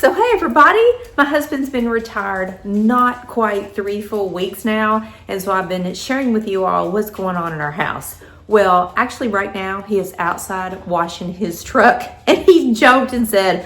So hey everybody, my husband's been retired not quite 3 full weeks now, and so I've been sharing with you all what's going on in our house. Well, actually right now he is outside washing his truck, and he joked and said,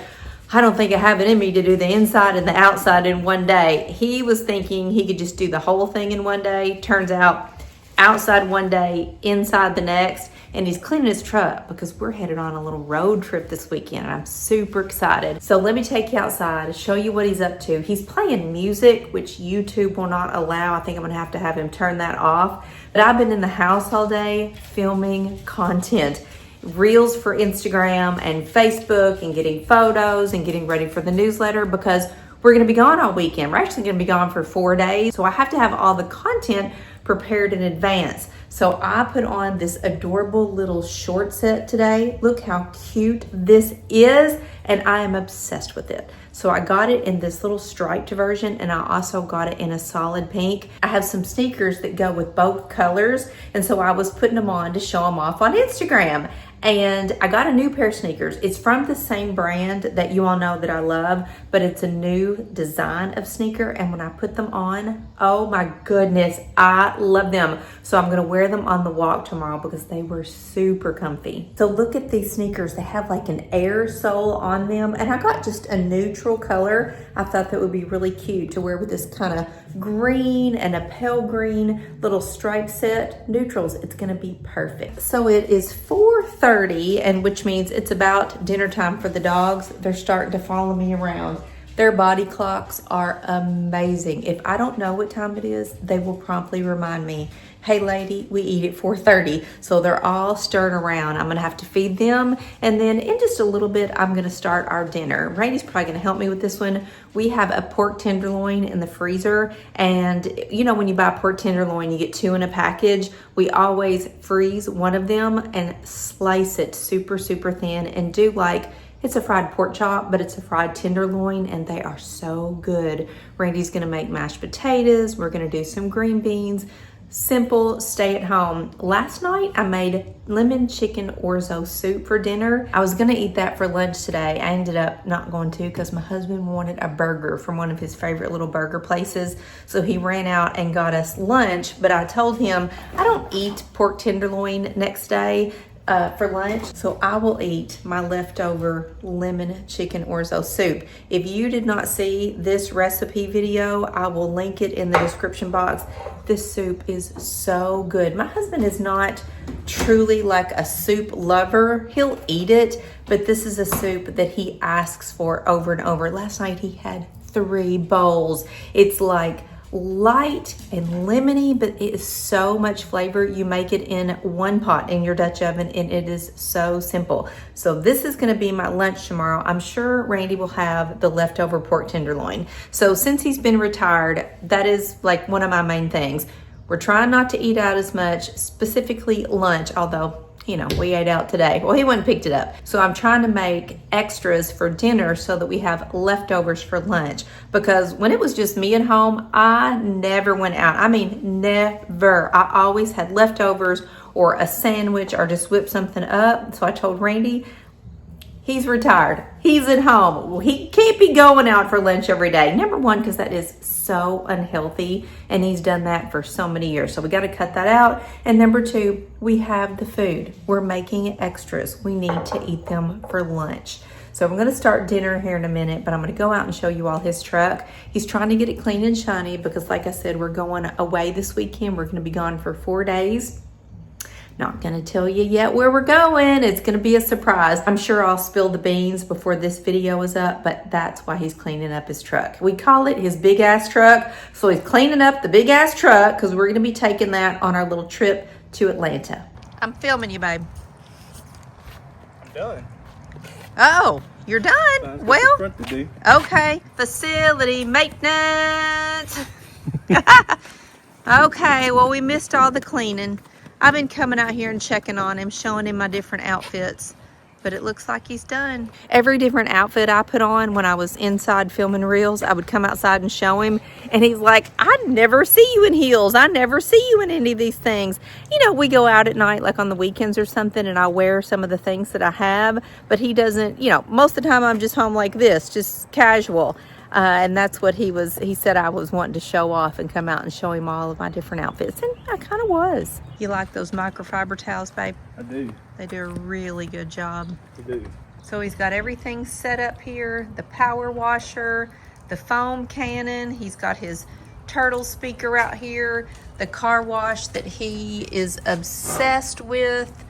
I don't think I have it in me to do the inside and the outside in one day. He was thinking he could just do the whole thing in one day. Turns out outside one day, inside the next. And he's cleaning his truck because we're headed on a little road trip this weekend. I'm super excited. So let me take you outside, show you what he's up to. He's playing music, which YouTube will not allow. I think I'm gonna have to have him turn that off. But I've been in the house all day filming content. Reels for Instagram and Facebook and getting photos and getting ready for the newsletter because we're gonna be gone all weekend. We're actually gonna be gone for 4 days. So I have to have all the content prepared in advance. So I put on this adorable little short set today. Look how cute this is, and I am obsessed with it. So I got it in this little striped version, and I also got it in a solid pink. I have some sneakers that go with both colors, and so I was putting them on to show them off on Instagram. And I got a new pair of sneakers. It's from the same brand that you all know that I love, but it's a new design of sneaker. And when I put them on, oh my goodness, I love them. So I'm gonna wear them on the walk tomorrow because they were super comfy. So look at these sneakers. They have like an air sole on them. And I got just a neutral color. I thought that would be really cute to wear with this kind of green and a pale green little stripe set. Neutrals, it's gonna be perfect. So it is 4:30, and which means it's about dinner time for the dogs. They're starting to follow me around. Their body clocks are amazing. If I don't know what time it is, they will promptly remind me, hey lady, we eat at 4:30. So they're all stirring around. I'm gonna have to feed them. And then in just a little bit, I'm gonna start our dinner. Randy's probably gonna help me with this one. We have a pork tenderloin in the freezer. And you know, when you buy pork tenderloin, you get 2 in a package. We always freeze one of them and slice it super, super thin and do like, it's a fried pork chop, but it's a fried tenderloin, and they are so good. Randy's gonna make mashed potatoes. We're gonna do some green beans. Simple, stay at home. Last night I made lemon chicken orzo soup for dinner. I was gonna eat that for lunch today. I ended up not going to because my husband wanted a burger from one of his favorite little burger places. So he ran out and got us lunch, but I told him I don't eat pork tenderloin next day for lunch, so I will eat my leftover lemon chicken orzo soup. If you did not see this recipe video, I will link it in the description box. This soup is so good. My husband is not truly like a soup lover. He'll eat it, but this is a soup that he asks for over and over. Last night he had 3 bowls. It's like light and lemony, but it is so much flavor. You make it in one pot in your Dutch oven, and it is so simple. So this is going to be my lunch tomorrow. I'm sure Randy will have the leftover pork tenderloin. So since he's been retired, that is like one of my main things. We're trying not to eat out as much, specifically lunch, although you know, we ate out today. Well, he went and picked it up. So I'm trying to make extras for dinner so that we have leftovers for lunch. Because when it was just me at home, I never went out. I mean, never. I always had leftovers or a sandwich or just whip something up. So I told Randy, he's retired. He's at home. Well, he can't be going out for lunch every day. Number one, because that is so unhealthy, and he's done that for so many years. So we got to cut that out. And number 2, we have the food. We're making extras. We need to eat them for lunch. So I'm going to start dinner here in a minute, but I'm going to go out and show you all his truck. He's trying to get it clean and shiny because, like I said, we're going away this weekend. We're going to be gone for 4 days. Not gonna tell you yet where we're going. It's gonna be a surprise. I'm sure I'll spill the beans before this video is up, but that's why he's cleaning up his truck. We call it his big ass truck. So he's cleaning up the big ass truck because we're gonna be taking that on our little trip to Atlanta. I'm filming you, babe. I'm done. Oh, you're done? Well, okay. Facility maintenance. Okay, well, we missed all the cleaning. I've been coming out here and checking on him, showing him my different outfits. but it looks like he's done. Every different outfit I put on when I was inside filming reels, I would come outside and show him, and he's like, I never see you in heels. I never see you in any of these things. You know, we go out at night, like on the weekends or something, and I wear some of the things that I have, but he doesn't, you know, most of the time I'm just home like this, just casual. And that's what he said I was wanting to show off and come out and show him all of my different outfits. And I kind of was. You like those microfiber towels, babe? I do. They do a really good job. I do. So he's got everything set up here. The power washer, the foam cannon. He's got his turtle speaker out here. The car wash that he is obsessed with.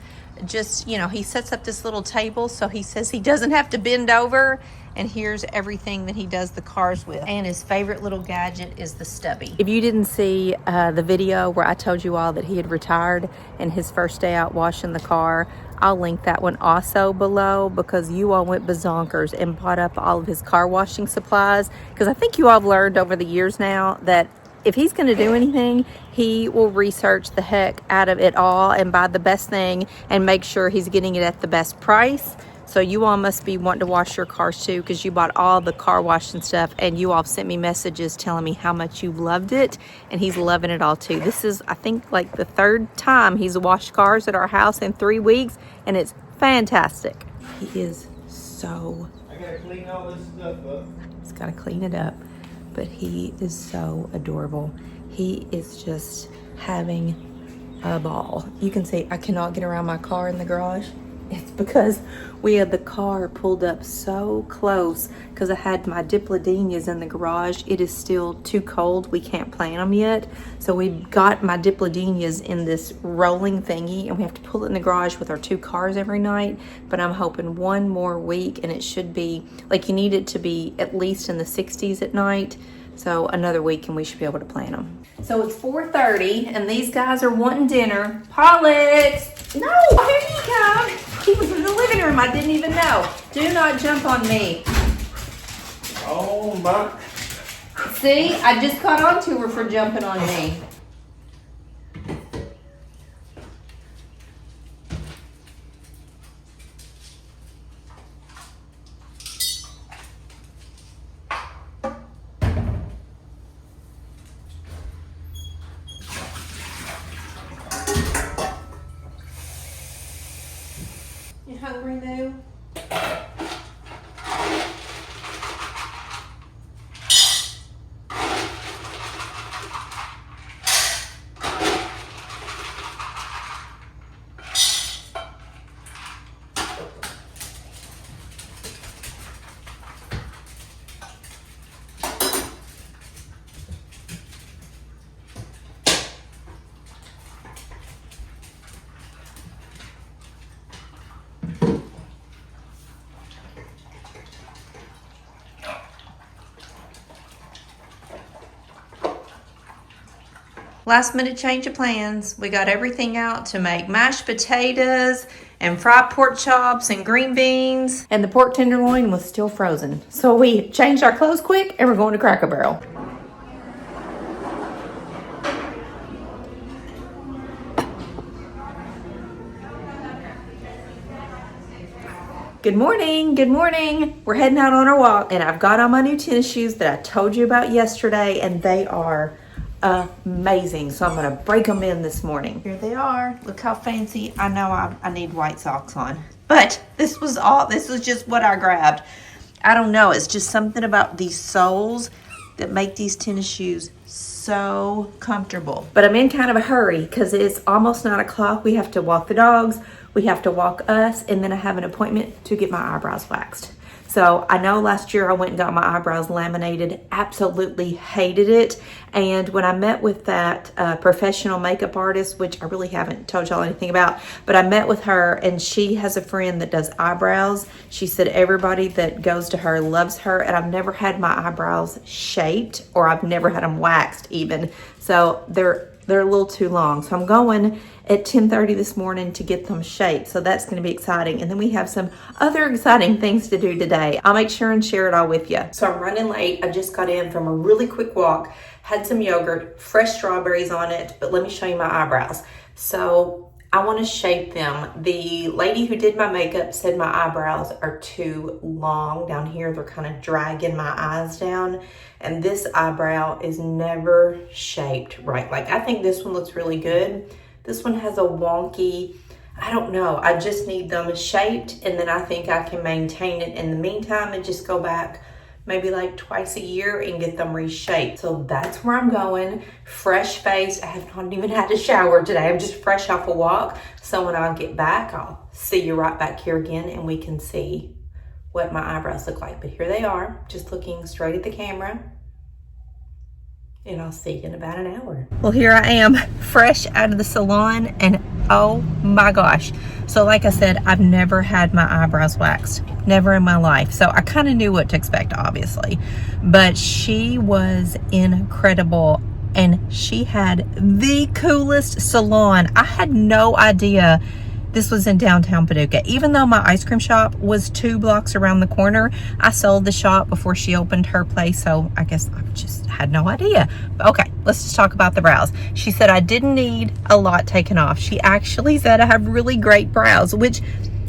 Just, you know, he sets up this little table so he says he doesn't have to bend over. And here's everything that he does the cars with. And his favorite little gadget is the stubby. If you didn't see the video where I told you all that he had retired and his first day out washing the car, I'll link that one also below, because you all went bazonkers and bought up all of his car washing supplies. Because I think you all have learned over the years now that if he's going to do anything, he will research the heck out of it all and buy the best thing and make sure he's getting it at the best price. So you all must be wanting to wash your cars too, because you bought all the car wash and stuff, and you all sent me messages telling me how much you loved it, and he's loving it all too. This is, I think, like the third time he's washed cars at our house in 3 weeks, and it's fantastic. He is so... I gotta clean all this stuff up. He's gotta clean it up, but he is so adorable. He is just having a ball. You can see I cannot get around my car in the garage. It's because we had the car pulled up so close because I had my dipladenias in the garage. It is still too cold. We can't plant them yet. So we got my dipladenias in this rolling thingy, and we have to pull it in the garage with our 2 cars every night. But I'm hoping 1 more week, and it should be, like, you need it to be at least in the 60s at night. So another week and we should be able to plant them. So it's 4:30 and these guys are wanting dinner. Pollux! No, here you come. He was in the living room. I didn't even know. Do not jump on me. Oh my. See, I just caught on to her for jumping on me. You hungry now? Last minute change of plans. We got everything out to make mashed potatoes and fried pork chops and green beans. And the pork tenderloin was still frozen. So we changed our clothes quick and we're going to Cracker Barrel. Good morning, good morning. We're heading out on our walk and I've got on my new tennis shoes that I told you about yesterday, and they are amazing. So I'm gonna break them in this morning. Here they are. Look how fancy. I know I need white socks on, but this was just what I grabbed. I don't know, it's just something about these soles that make these tennis shoes so comfortable. But I'm in kind of a hurry because it's almost 9 o'clock. We have to walk the dogs, we have to walk us, and then I have an appointment to get my eyebrows waxed. So I know last year I went and got my eyebrows laminated, absolutely hated it. And when I met with that professional makeup artist, which I really haven't told y'all anything about, but I met with her and she has a friend that does eyebrows. She said everybody that goes to her loves her, and I've never had my eyebrows shaped, or I've never had them waxed even. So they're a little too long. So I'm going at 10:30 this morning to get them shaped. So that's going to be exciting. And then we have some other exciting things to do today. I'll make sure and share it all with you. So I'm running late. I just got in from a really quick walk, had some yogurt, fresh strawberries on it, but let me show you my eyebrows. So I want to shape them. The lady who did my makeup said my eyebrows are too long down here. They're kind of dragging my eyes down. And this eyebrow is never shaped right. Like, I think this one looks really good. This one has a wonky, I don't know. I just need them shaped, and then I think I can maintain it in the meantime and just go back maybe like twice a year and get them reshaped. So that's where I'm going. Fresh faced. I have not even had a shower today. I'm just fresh off a walk. So when I get back, I'll see you right back here again and we can see what my eyebrows look like. But here they are, just looking straight at the camera. And I'll see you in about an hour. Well, here I am, fresh out of the salon, and oh my gosh. So like I said, I've never had my eyebrows waxed, never in my life. So I kind of knew what to expect, obviously. But she was incredible, and she had the coolest salon. I had no idea this was in downtown Paducah. Even though my ice cream shop was 2 blocks around the corner, I sold the shop before she opened her place, so I guess I just had no idea. But okay, let's just talk about the brows. She said I didn't need a lot taken off. She actually said I have really great brows, which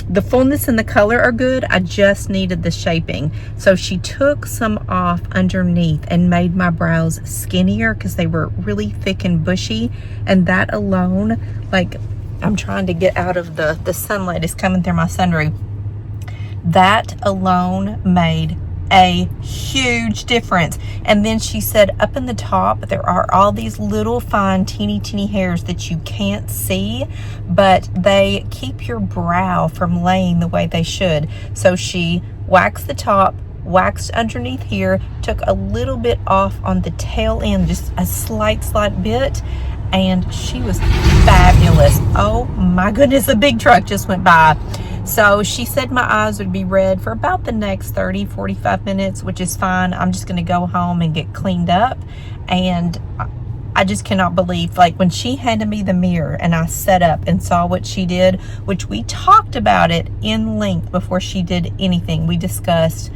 the fullness and the color are good. I just needed the shaping. So she took some off underneath and made my brows skinnier because they were really thick and bushy, and that alone, like, I'm trying to get out of the sunlight is coming through my sunroof. That alone made a huge difference. And then she said up in the top, there are all these little fine teeny hairs that you can't see, but they keep your brow from laying the way they should. So she waxed the top, waxed underneath here, took a little bit off on the tail end, just a slight bit, and she was fabulous. Oh my goodness, a big truck just went by. So she said my eyes would be red for about the next 30-45 minutes, which is fine. I'm just gonna go home and get cleaned up. And I just cannot believe, like, when she handed me the mirror and I set up and saw what she did, which we talked about it in length before she did anything. We discussed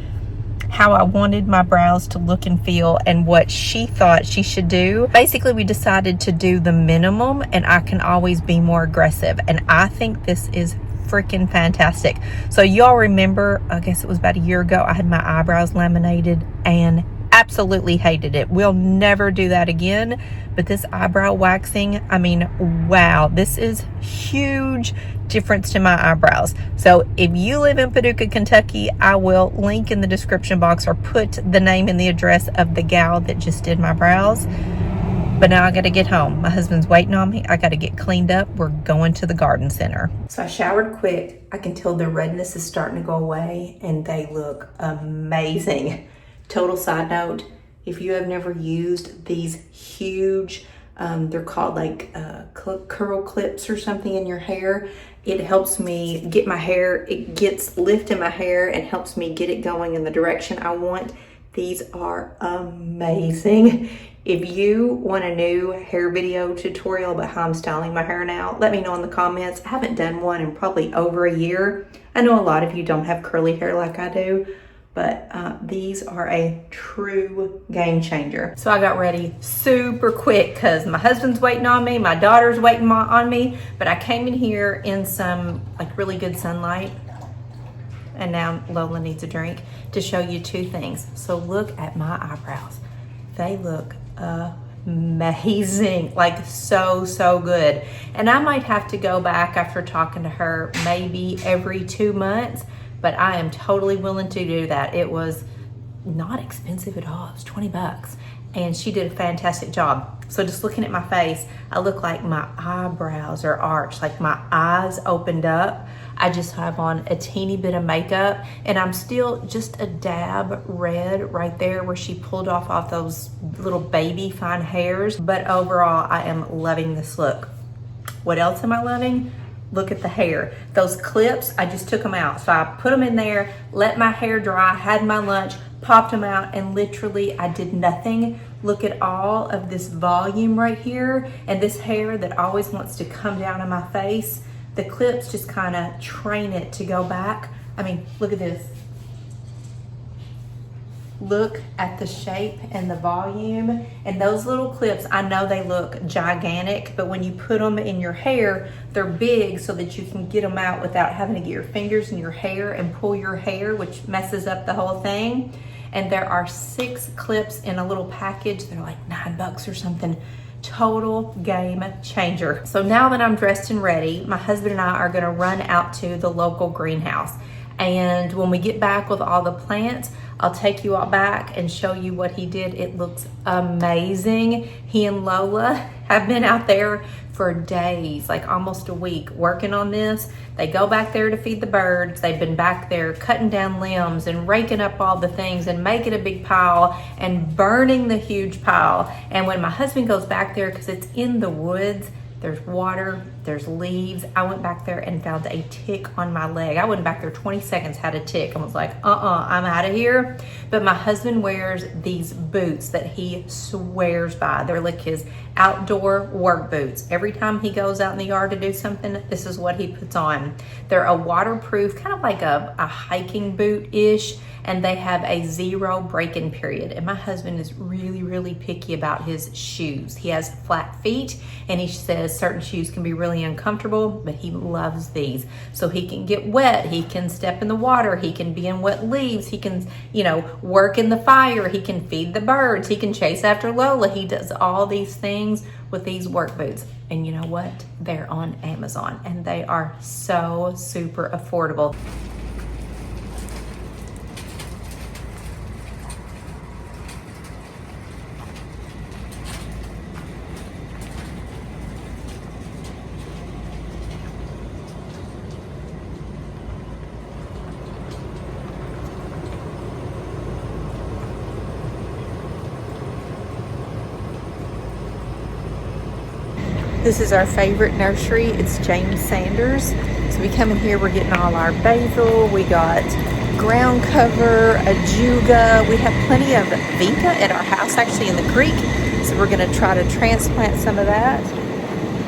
how I wanted my brows to look and feel and what she thought she should do. Basically, we decided to do the minimum, and I can always be more aggressive. And I think this is freaking fantastic. So y'all remember, I guess it was about a year ago, I had my eyebrows laminated and absolutely hated it. We'll never do that again. But this eyebrow waxing, I mean, wow, this is huge difference to my eyebrows. So if you live in Paducah, Kentucky, I will link in the description box or put the name and the address of the gal that just did my brows. But now I got to get home. My husband's waiting on me. I got to get cleaned up. We're going to the garden center. So I showered quick. I can tell the redness is starting to go away, and they look amazing. Total side note, if you have never used these huge, they're called like curl clips or something in your hair, it helps me get my hair, it gets lift in my hair and helps me get it going in the direction I want. These are amazing. If you want a new hair video tutorial about how I'm styling my hair now, let me know in the comments. I haven't done one in probably over a year. I know a lot of you don't have curly hair like I do, but these are a true game changer. So I got ready super quick because my husband's waiting on me, my daughter's waiting on me, but I came in here in some like really good sunlight, and now Lola needs a drink, to show you 2 things. So look at my eyebrows. They look amazing, like so good. And I might have to go back after talking to her maybe every 2 months, but I am totally willing to do that. It was not expensive at all. It was 20 bucks. And she did a fantastic job. So just looking at my face, I look like my eyebrows are arched, like my eyes opened up. I just have on a teeny bit of makeup, and I'm still just a dab red right there where she pulled off those little baby fine hairs. But overall, I am loving this look. What else am I loving? Look at the hair. Those clips, I just took them out. So I put them in there, let my hair dry, had my lunch, popped them out, and literally I did nothing. Look at all of this volume right here, and this hair that always wants to come down on my face. The clips just kind of train it to go back. I mean, look at this. look at the shape and the volume. And those little clips, I know they look gigantic, but when you put them in your hair, they're big so that you can get them out without having to get your fingers in your hair and pull your hair, which messes up the whole thing. And there are 6 clips in a little package. They're like $9 or something. Total game changer. So now that I'm dressed and ready, my husband and I are gonna run out to the local greenhouse. And when we get back with all the plants, I'll take you all back and show you what he did. It looks amazing. He and Lola have been out there for days, like almost a week, working on this. They go back there to feed the birds. They've been back there cutting down limbs and raking up all the things and making a big pile and burning the huge pile. And when my husband goes back there, because it's in the woods, there's water, there's leaves. I went back there and found a tick on my leg. I went back there 20 seconds, had a tick, and was like, I'm out of here. But my husband wears these boots that he swears by. They're like his outdoor work boots. Every time he goes out in the yard to do something, this is what he puts on. They're a waterproof, kind of like a hiking boot-ish, and they have a 0 break-in period. And my husband is really, really picky about his shoes. He has flat feet, and he says certain shoes can be really uncomfortable, but he loves these. So he can get wet, he can step in the water, he can be in wet leaves, he can, work in the fire, he can feed the birds, he can chase after Lola. He does all these things with these work boots. And you know what? They're on Amazon, and they are so super affordable. This is our favorite nursery. It's James Sanders. So we come in here, we're getting all our basil. We got ground cover, ajuga. We have plenty of vinca at our house, actually in the creek. So we're gonna try to transplant some of that.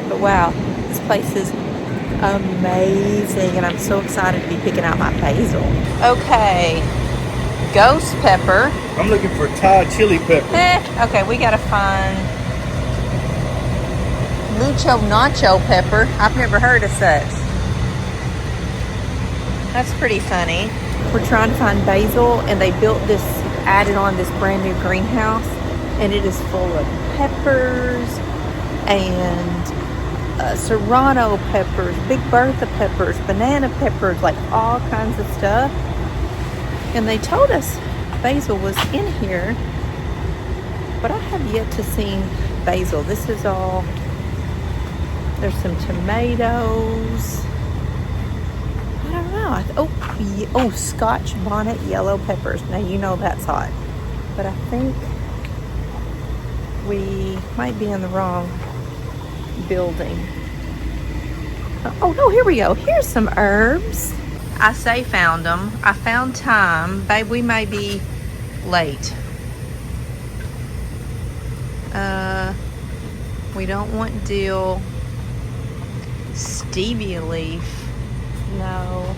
But wow, this place is amazing. And I'm so excited to be picking out my basil. Okay, ghost pepper. I'm looking for Thai chili pepper. Okay, we gotta find mucho nacho pepper. I've never heard of such. That's pretty funny. We're trying to find basil, and they added on this brand new greenhouse, and it is full of peppers and serrano peppers, Big Bertha peppers, banana peppers, like all kinds of stuff. And they told us basil was in here, but I have yet to see basil. This is all. There's some tomatoes. I don't know. Oh, Scotch bonnet yellow peppers. Now you know that's hot. But I think we might be in the wrong building. Oh no, here we go. Here's some herbs. I say found them. I found thyme. Babe, we may be late. We don't want dill. Stevia leaf. No.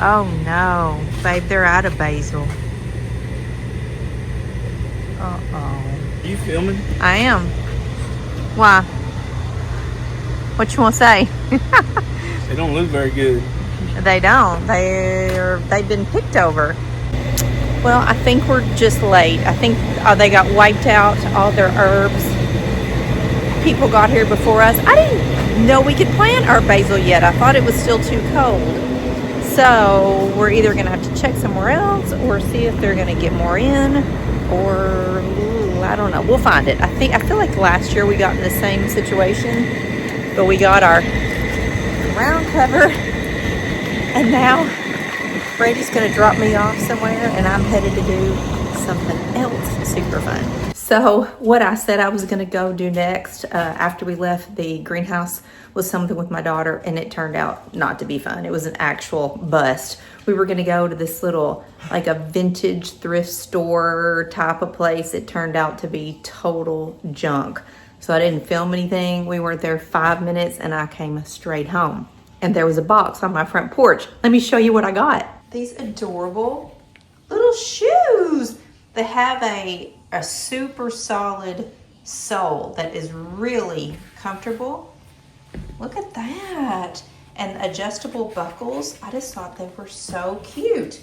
Oh no. Babe, they're out of basil. Uh-oh. Are you filming? I am. Why? What you want to say? They don't look very good. They don't. They've been picked over. Well, I think we're just late. I think they got wiped out, all their herbs. People got here before us. I didn't know we could plant our basil yet. I thought it was still too cold. So we're either going to have to check somewhere else or see if they're going to get more in, or I don't know. We'll find it. I feel like last year we got in the same situation, but we got our ground cover, and now Brady's going to drop me off somewhere, and I'm headed to do something else super fun. So what I said I was going to go do next after we left the greenhouse was something with my daughter, and it turned out not to be fun. It was an actual bust. We were going to go to this little, like a vintage thrift store type of place. It turned out to be total junk. So I didn't film anything. We weren't there 5 minutes, and I came straight home. And there was a box on my front porch. Let me show you what I got. these adorable little shoes. They have a super solid sole that is really comfortable. Look at that. And adjustable buckles. I just thought they were so cute.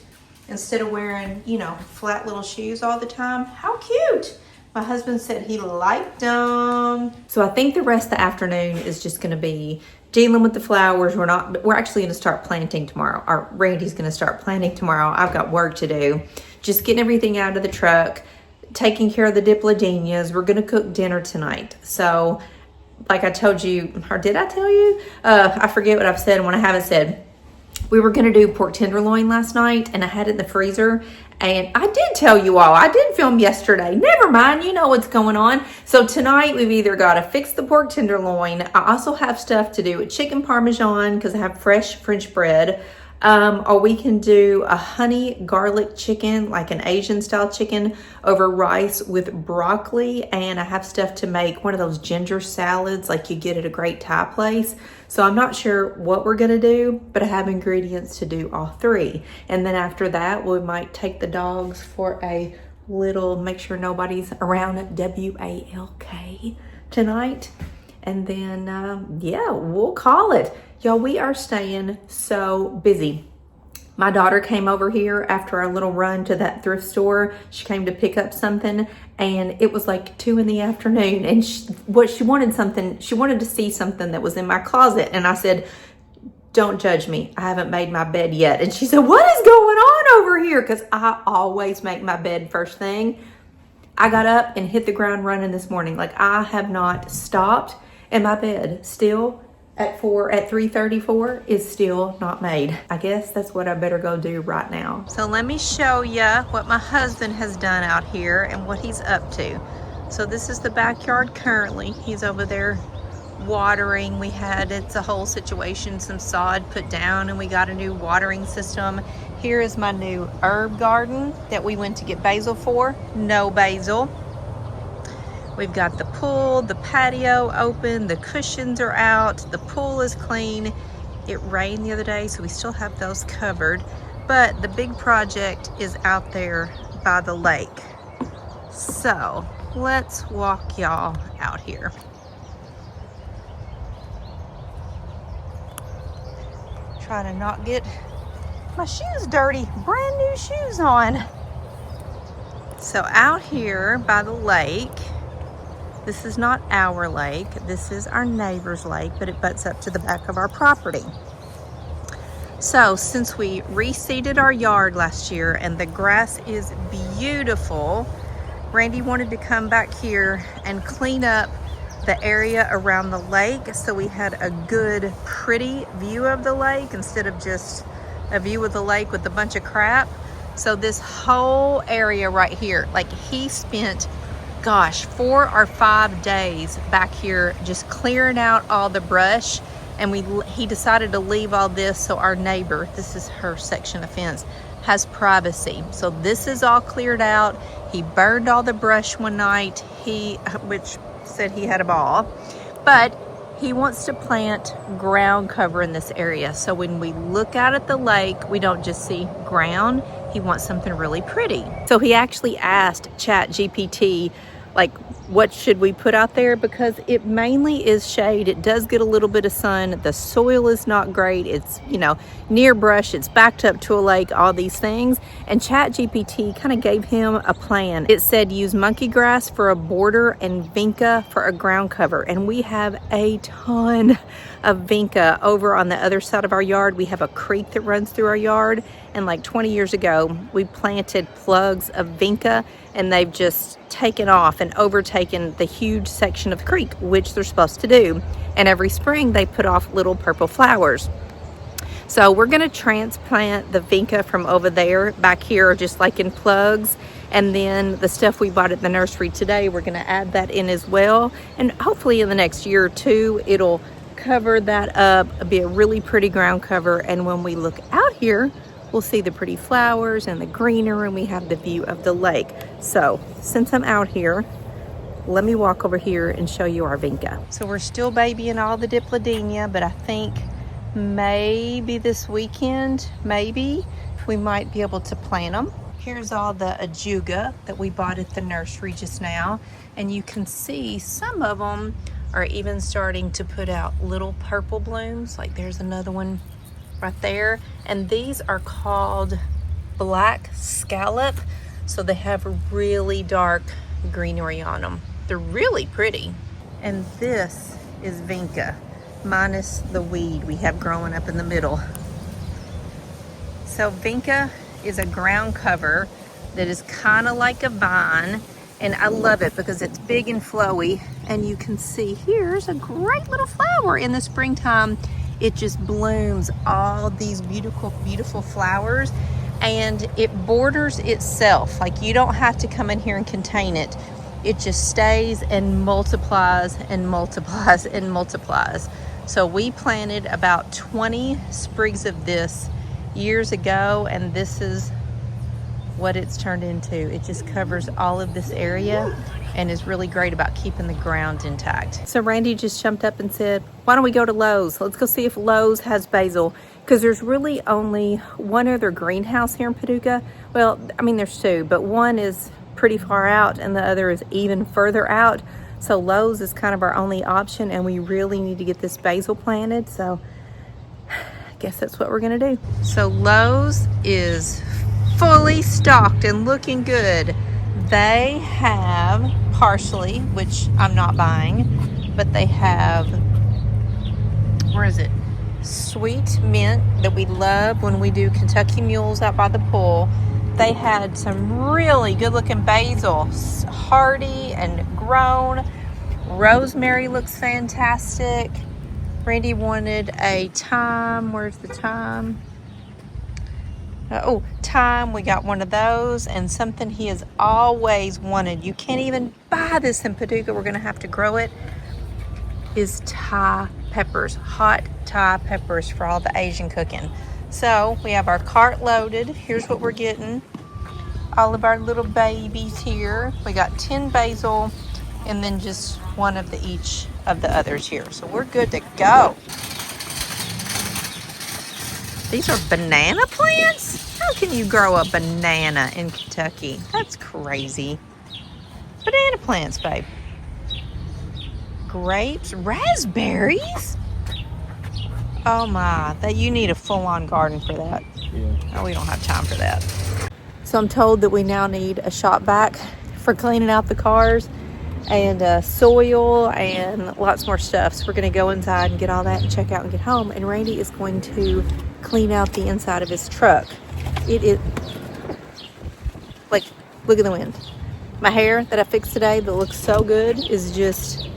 Instead of wearing, you know, flat little shoes all the time. How cute. My husband said he liked them. So I think the rest of the afternoon is just gonna be dealing with the flowers. We're actually gonna start planting tomorrow. Randy's gonna start planting tomorrow. I've got work to do. Just getting everything out of the truck, taking care of the dipladenias. We're gonna cook dinner tonight. So like I told you, or did I tell you? I forget what I've said and what I haven't said. We were gonna do pork tenderloin last night and I had it in the freezer. And I did tell you all, I did film yesterday. Never mind, you know what's going on. So tonight we've either got to fix the pork tenderloin. I also have stuff to do with chicken parmesan because I have fresh French bread. Or we can do a honey garlic chicken, like an Asian style chicken over rice with broccoli. And I have stuff to make one of those ginger salads like you get at a great Thai place. So I'm not sure what we're gonna do, but I have ingredients to do all three. And then after that, we might take the dogs for a little, make sure nobody's around WALK tonight. And then, yeah, we'll call it. Y'all, we are staying so busy. My daughter came over here after our little run to that thrift store. She came to pick up something and it was like 2 in the afternoon. And she wanted to see something that was in my closet. And I said, don't judge me. I haven't made my bed yet. And she said, what is going on over here? Because I always make my bed first thing. I got up and hit the ground running this morning. Like I have not stopped. And my bed still at 3:34 is still not made. I guess that's what I better go do right now. So let me show you what my husband has done out here and what he's up to. So this is the backyard currently. He's over there watering. It's a whole situation, some sod put down and we got a new watering system. Here is my new herb garden that we went to get basil for. No basil. We've got the pool, the patio open, the cushions are out, the pool is clean. It rained the other day, so we still have those covered. But the big project is out there by the lake. So let's walk y'all out here. Try to not get my shoes dirty, brand new shoes on. So out here by the lake, this is not our lake, this is our neighbor's lake, but it butts up to the back of our property. So since we reseeded our yard last year and the grass is beautiful, Randy wanted to come back here and clean up the area around the lake so we had a good, pretty view of the lake instead of just a view of the lake with a bunch of crap. So this whole area right here, like he spent, gosh, 4 or 5 days back here just clearing out all the brush, and he decided to leave all this so our neighbor, this is her section of fence, has privacy. So this is all cleared out. He burned all the brush one night, which said he had a ball, but he wants to plant ground cover in this area. So when we look out at the lake, we don't just see ground. He wants something really pretty. So he actually asked ChatGPT, like, what should we put out there? Because it mainly is shade. It does get a little bit of sun. The soil is not great. It's, you know, near brush. It's backed up to a lake, all these things. And ChatGPT kind of gave him a plan. It said use monkey grass for a border and vinca for a ground cover. And we have a ton of vinca over on the other side of our yard. We have a creek that runs through our yard. And like 20 years ago, we planted plugs of vinca and they've just taken off and overtaken the huge section of the creek, which they're supposed to do. And every spring they put off little purple flowers. So we're gonna transplant the vinca from over there back here, just like in plugs. And then the stuff we bought at the nursery today, we're gonna add that in as well. And hopefully in the next year or two, it'll cover that up, be a really pretty ground cover. And when we look out here, we'll see the pretty flowers and the greenery, and we have the view of the lake. So since I'm out here, let me walk over here and show you our vinca. So we're still babying all the dipladenia, but I think maybe this weekend, maybe we might be able to plant them. Here's all the ajuga that we bought at the nursery just now. And you can see some of them are even starting to put out little purple blooms. Like there's another one right there. And these are called black scallop. So they have really dark greenery on them. They're really pretty. And this is vinca, minus the weed we have growing up in the middle. So vinca is a ground cover that is kind of like a vine, and I love it because it's big and flowy. And you can see here's a great little flower. In the springtime, it just blooms all these beautiful, beautiful flowers, and it borders itself. Like you don't have to come in here and contain it. It just stays and multiplies and multiplies and multiplies. So we planted about 20 sprigs of this years ago, and this is what it's turned into. It just covers all of this area and is really great about keeping the ground intact. So Randy just jumped up and said, why don't we go to Lowe's? Let's go see if Lowe's has basil, because there's really only one other greenhouse here in Paducah. Well, I mean, there's two, but one is pretty far out and the other is even further out. So Lowe's is kind of our only option, and we really need to get this basil planted. So I guess that's what we're gonna do. So Lowe's is fully stocked and looking good. They have parsley, which I'm not buying, but they have, where is it? Sweet mint that we love when we do Kentucky mules out by the pool. They had some really good looking basil, hardy and grown. Rosemary looks fantastic. Randy wanted a thyme. Where's the thyme? Thyme. We got one of those, and something he has always wanted. You can't even buy this in Paducah. We're going to have to grow it. Is Thai peppers, hot Thai peppers for all the Asian cooking. So we have our cart loaded. Here's what we're getting. All of our little babies here. We got 10 basil and then just one of each of the others here. So we're good to go. These are banana plants? How can you grow a banana in Kentucky? That's crazy. Banana plants, babe. Grapes, raspberries? Oh my, that you need a full-on garden for that. Yeah. Oh, we don't have time for that. So I'm told that we now need a shop vac for cleaning out the cars, and soil and lots more stuff. So we're gonna go inside and get all that and check out and get home. And Randy is going to clean out the inside of his truck. It is, like, look at the wind. My hair that I fixed today that looks so good is just,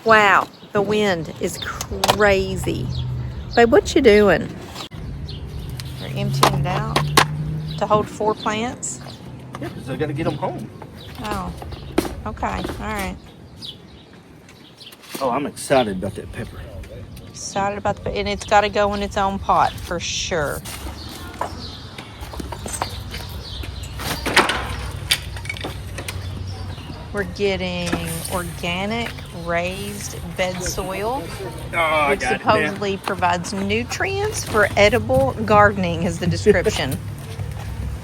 wow, the wind is crazy. Babe, what you doing? We're emptying it out to hold 4 plants. Yeah, because I got to get them home. Oh, okay, all right. Oh, I'm excited about that pepper. Excited about the, and it's got to go in its own pot for sure. We're getting organic raised bed soil, which supposedly provides nutrients for edible gardening is the description.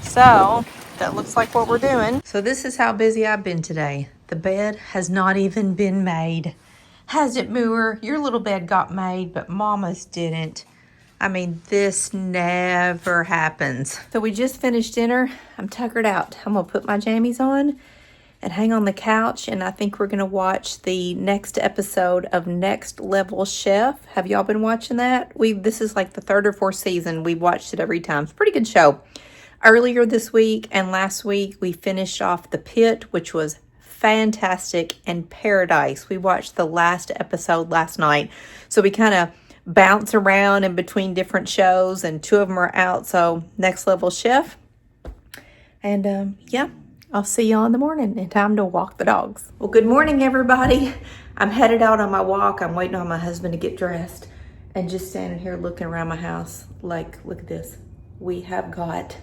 So that looks like what we're doing. So this is how busy I've been today. The bed has not even been made. Has it, Mooer? Your little bed got made, but Mama's didn't. I mean, this never happens. So we just finished dinner. I'm tuckered out. I'm gonna put my jammies on and hang on the couch, and I think we're gonna watch the next episode of Next Level Chef. Have y'all been watching that? This is like the 3rd or 4th season. We've watched it every time. It's a pretty good show. Earlier this week and last week, we finished off The Pit, which was fantastic, and Paradise. We watched the last episode last night. So we kind of bounce around in between different shows, and 2 of them are out. So Next Level Chef. And yeah. I'll see y'all in the morning, and time to walk the dogs. Well, good morning, everybody. I'm headed out on my walk. I'm waiting on my husband to get dressed and just standing here looking around my house like, look at this. We have got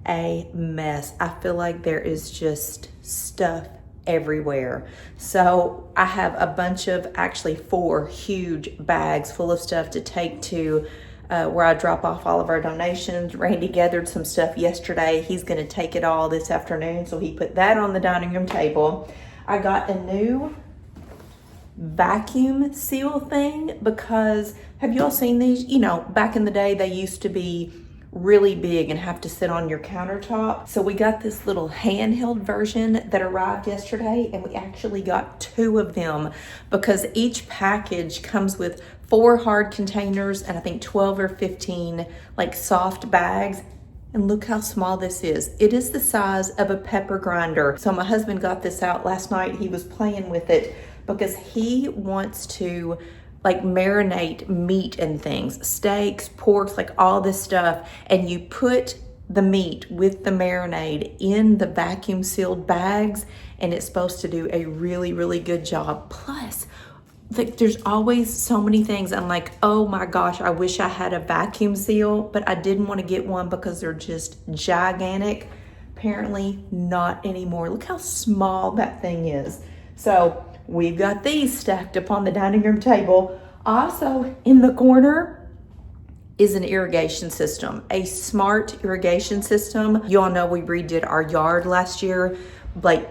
a mess. I feel like there is just stuff everywhere. So I have a bunch of, actually 4 huge bags full of stuff to take to where I drop off all of our donations. Randy gathered some stuff yesterday. He's going to take it all this afternoon, so he put that on the dining room table. I got a new vacuum seal thing because, have you all seen these? You know, back in the day, they used to be really big and have to sit on your countertop. So we got this little handheld version that arrived yesterday, and we actually got 2 of them because each package comes with 4 hard containers and I think 12 or 15 like soft bags. And look how small this is. It is the size of a pepper grinder. So my husband got this out last night. He was playing with it because he wants to like marinate meat and things, steaks, porks, like all this stuff. And you put the meat with the marinade in the vacuum sealed bags, and it's supposed to do a really, really good job. Plus, like, there's always so many things I'm like, oh my gosh, I wish I had a vacuum seal, but I didn't want to get one because they're just gigantic. Apparently not anymore. Look how small that thing is. So we've got these stacked up on the dining room table. Also in the corner is an irrigation system, a smart irrigation system. You all know we redid our yard last year, like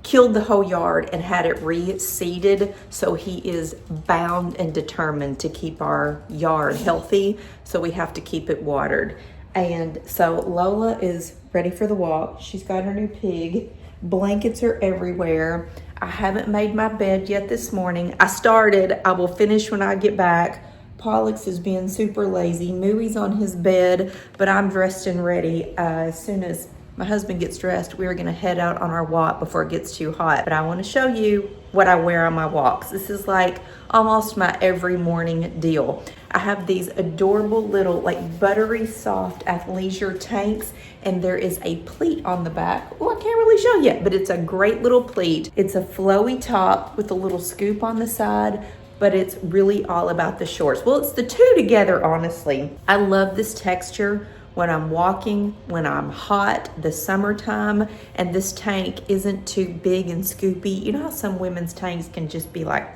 killed the whole yard and had it reseeded. So he is bound and determined to keep our yard healthy. So we have to keep it watered. And so Lola is ready for the walk. She's got her new pig. Blankets are everywhere. I haven't made my bed yet this morning. I started, I will finish when I get back. Pollux is being super lazy. Mooey's on his bed, but I'm dressed and ready. As soon as my husband gets dressed, we're gonna head out on our walk before it gets too hot. But I wanna show you what I wear on my walks. This is like almost my every morning deal. I have these adorable little like buttery soft athleisure tanks, and there is a pleat on the back. Well, I can't really show you, but it's a great little pleat. It's a flowy top with a little scoop on the side, but it's really all about the shorts. Well, it's the 2 together, honestly. I love this texture when I'm walking, when I'm hot, the summertime, and this tank isn't too big and scoopy. You know how some women's tanks can just be like,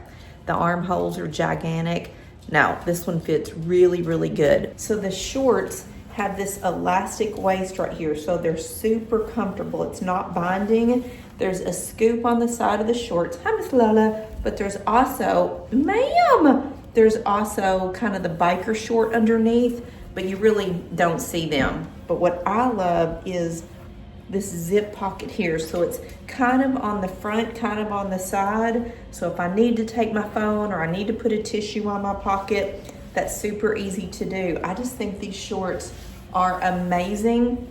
the armholes are gigantic? No, this one fits really, really good. So the shorts have this elastic waist right here, so they're super comfortable. It's not binding. There's a scoop on the side of the shorts. Hi, Miss Lola. But there's also, ma'am, there's also kind of the biker short underneath, but you really don't see them. But what I love is this zip pocket here. So it's kind of on the front, kind of on the side. So if I need to take my phone or I need to put a tissue on my pocket, that's super easy to do. I just think these shorts are amazing.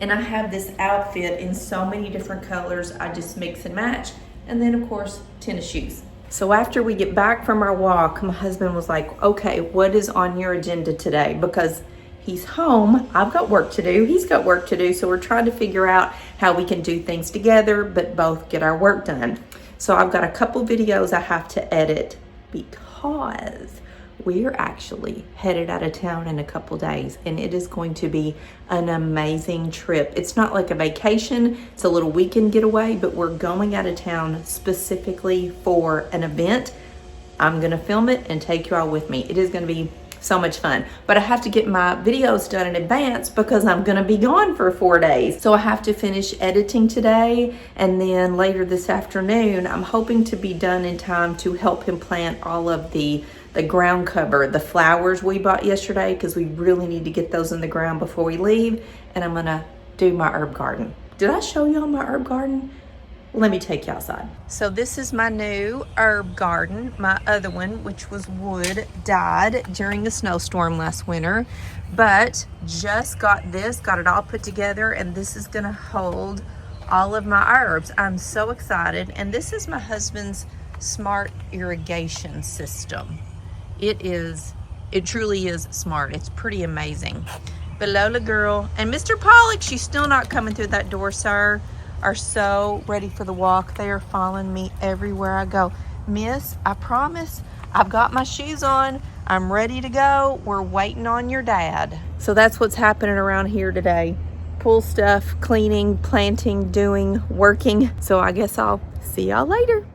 And I have this outfit in so many different colors. I just mix and match. And then of course, tennis shoes. So after we get back from our walk, my husband was like, okay, what is on your agenda today? Because he's home, I've got work to do, he's got work to do. So we're trying to figure out how we can do things together, but both get our work done. So I've got a couple videos I have to edit because we're actually headed out of town in a couple days, and it is going to be an amazing trip. It's not like a vacation, it's a little weekend getaway, but we're going out of town specifically for an event. I'm gonna film it and take you all with me. It is gonna be so much fun, but I have to get my videos done in advance because I'm gonna be gone for 4 days. So I have to finish editing today, and then later this afternoon, I'm hoping to be done in time to help him plant all of the ground cover, the flowers we bought yesterday, because we really need to get those in the ground before we leave. And I'm gonna do my herb garden. Did I show y'all my herb garden? Let me take you outside. So this is my new herb garden. My other one, which was wood, died during a snowstorm last winter, but just got it all put together, and this is gonna hold all of my herbs. I'm so excited. And this is my husband's smart irrigation system. It truly is smart. It's pretty amazing. But Lola girl and Mr. Pollock, she's still not coming through that door, sir, are so ready for the walk. They are following me everywhere I go. Miss, I promise, I've got my shoes on. I'm ready to go. We're waiting on your dad. So that's what's happening around here today. Pool stuff, cleaning, planting, doing, working. So I guess I'll see y'all later.